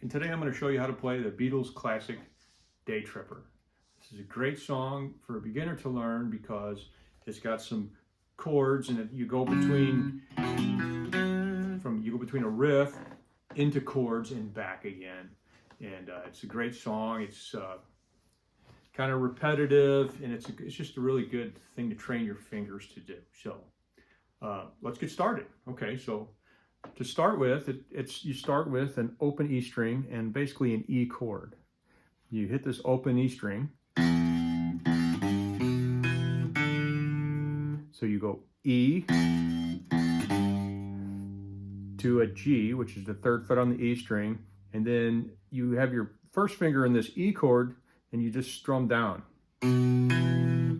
and today I'm going to show you how to play the Beatles classic Day Tripper. This is a great song for a beginner to learn because it's got some chords and you go between a riff into chords and back again. And it's a great song. It's kind of repetitive, and it's just a really good thing to train your fingers to do. So let's get started. Okay, so to start with, you start with an open E string and basically an E chord. You hit this open E string. So you go E to a G, which is the third fret on the E string, and then you have your first finger in this E chord and you just strum down. And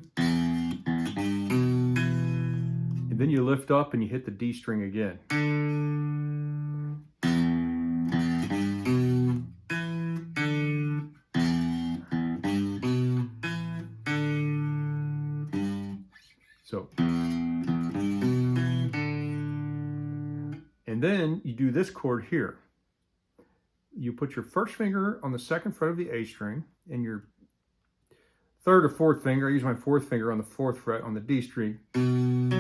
then you lift up and you hit the D string again. So, and then you do this chord here. You put your first finger on the second fret of the A string and your third or fourth finger, I use my fourth finger on the fourth fret on the D string. And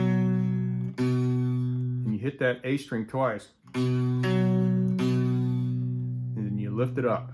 you hit that A string twice. And then you lift it up.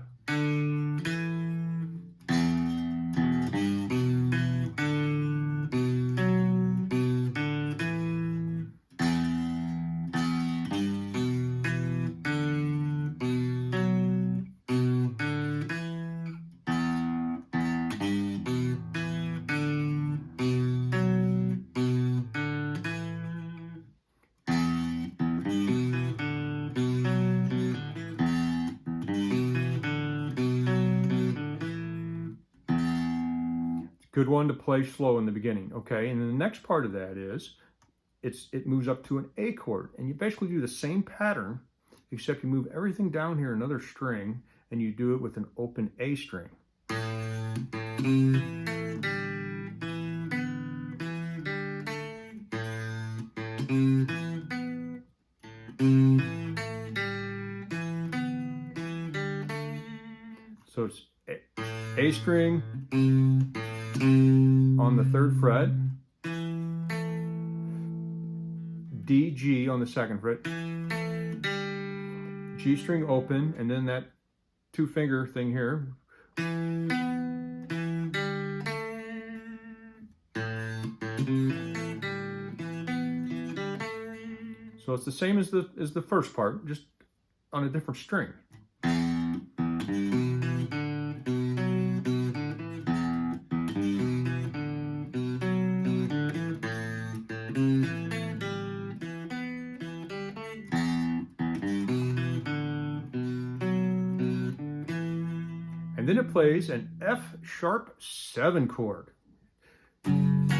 Good one to play slow in the beginning, okay? And then the next part of that is, it moves up to an A chord. And you basically do the same pattern, except you move everything down here another string, and you do it with an open A string. So it's A string on the third fret, D, G on the second fret, G string open, and then that two finger thing here. So it's the same as the first part, just on a different string. And then it plays an F sharp 7 chord. And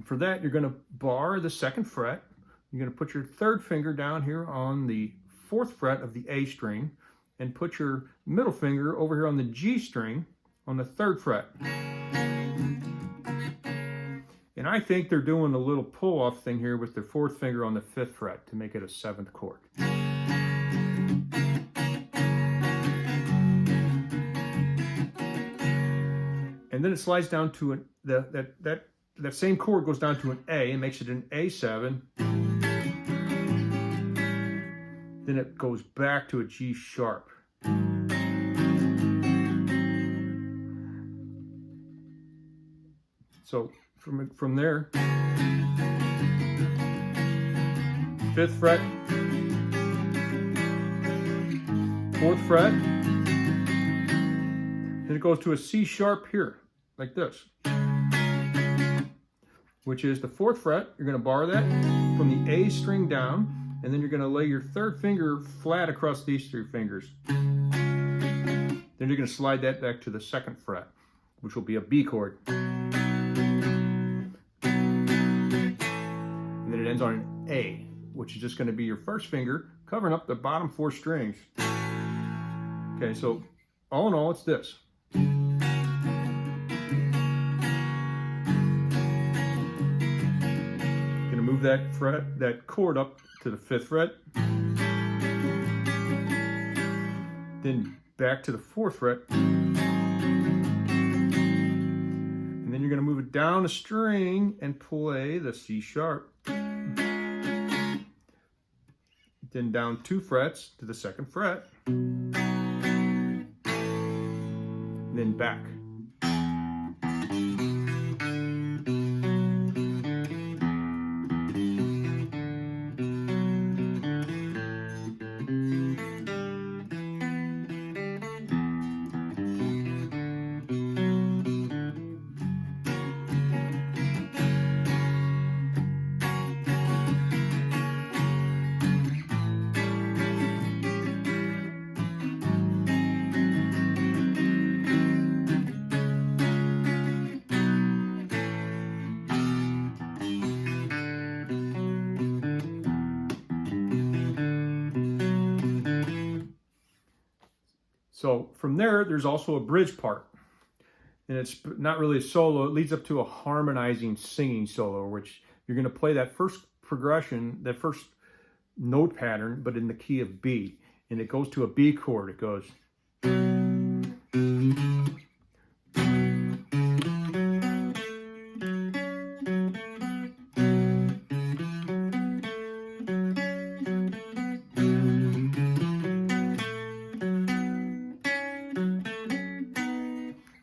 for that, you're going to bar the second fret. You're going to put your third finger down here on the fourth fret of the A string and put your middle finger over here on the G string on the third fret. And I think they're doing a little pull-off thing here with their fourth finger on the fifth fret to make it a 7th chord. And then it slides down to that same chord goes down to an A and makes it an A7. Then it goes back to a G sharp. So from there, 5th fret, 4th fret, then it goes to a C sharp here, like this, which is the 4th fret. You're going to bar that from the A string down, and then you're going to lay your third finger flat across these three fingers. Then you're going to slide that back to the 2nd fret, which will be a B chord. And then it ends on an A, which is just going to be your first finger covering up the bottom 4 strings. Okay, so all in all, it's this. Gonna move that chord up to the 5th fret, then back to the 4th fret, and then you're going to move it down a string and play the C sharp, then down 2 frets to the 2nd fret, then back. So from there, there's also a bridge part. And it's not really a solo. It leads up to a harmonizing singing solo, which you're going to play that first progression, that first note pattern, but in the key of B. And it goes to a B chord. It goes.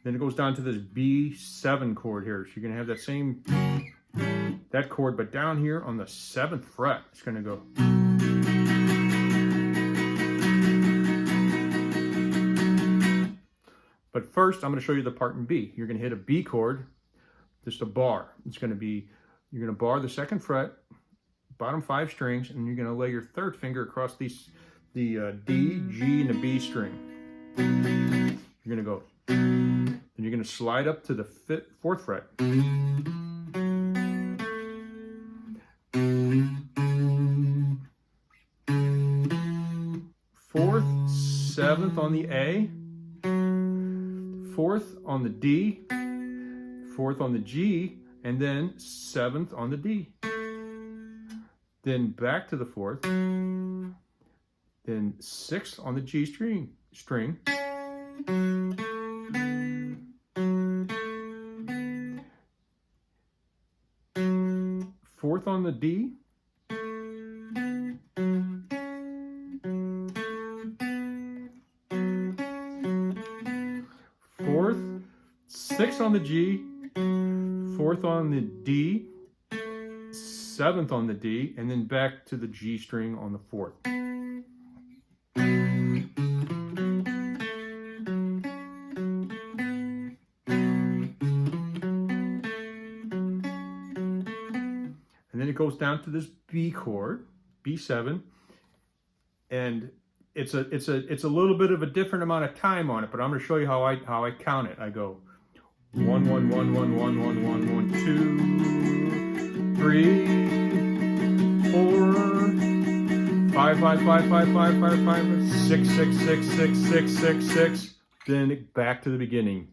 Then it goes down to this B7 chord here. So you're going to have that chord, but down here on the 7th fret, it's going to go. But first, I'm going to show you the part in B. You're going to hit a B chord, just a bar. It's going to be, you're going to bar the 2nd fret, bottom 5 strings, and you're going to lay your 3rd finger across the D, G, and the B string. You're going to go. Then you're going to slide up to the 4th fret. 4th, 7th on the A, 4th on the D, 4th on the G, and then 7th on the D. Then back to the 4th, then 6th on the G string. 4th on the D, 4th, 6th on the G, 4th on the D, 7th on the D, and then back to the G string on the 4th. And then it goes down to this B chord, B7, and it's a little bit of a different amount of time on it, but I'm going to show you how I count it. I go 1 1 1 1 1 1 1 1 2 3 4 5 5 5 5 5 5 5 6 6 6 6 6 6 6. Then back to the beginning.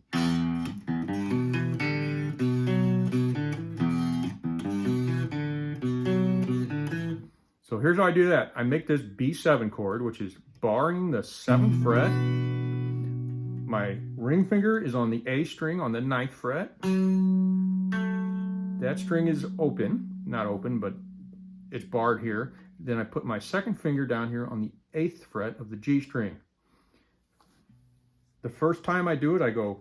So here's how I do that. I make this B7 chord, which is barring the 7th fret. My ring finger is on the A string on the 9th fret. That string is open, not open, but it's barred here. Then I put my 2nd finger down here on the 8th fret of the G string. The first time I do it, I go.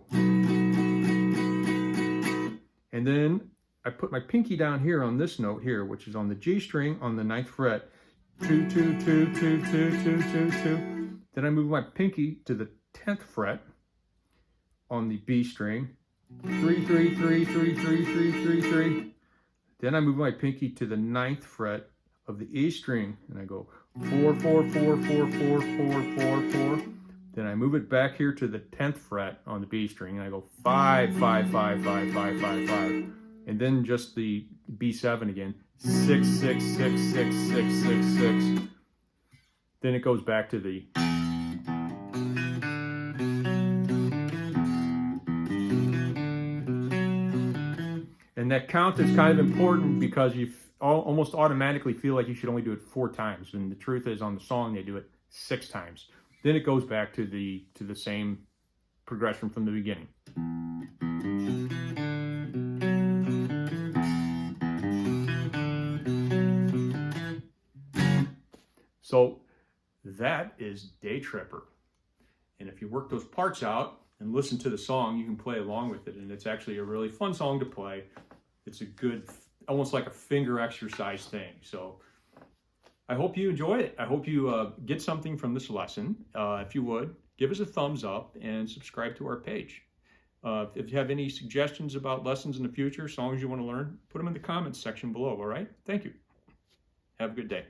And then I put my pinky down here on this note here, which is on the G string on the 9th fret. 2, 2, 2, 2, 2, 2, 2, 2. Then I move my pinky to the 10th fret on the B string. 3, 3, 3, 3, 3, 3, 3, 3. Then I move my pinky to the 9th fret of the E string, and I go 4, 4, 4, 4, 4, 4, 4, 4. Then I move it back here to the 10th fret on the B string, and I go 5, 5, 5, 5, 5, 5, 5. And then just the B7 again, 6, 6, 6, 6, 6, 6, 6. Then it goes back to the. And that count is kind of important because almost automatically feel like you should only do it 4 times. And the truth is, on the song, they do it 6 times. Then it goes back to the same progression from the beginning. So that is Day Tripper. And if you work those parts out and listen to the song, you can play along with it. And it's actually a really fun song to play. It's a good, almost like a finger exercise thing. So I hope you enjoy it. I hope you get something from this lesson. If you would, give us a thumbs up and subscribe to our page. If you have any suggestions about lessons in the future, songs you want to learn, put them in the comments section below, all right? Thank you. Have a good day.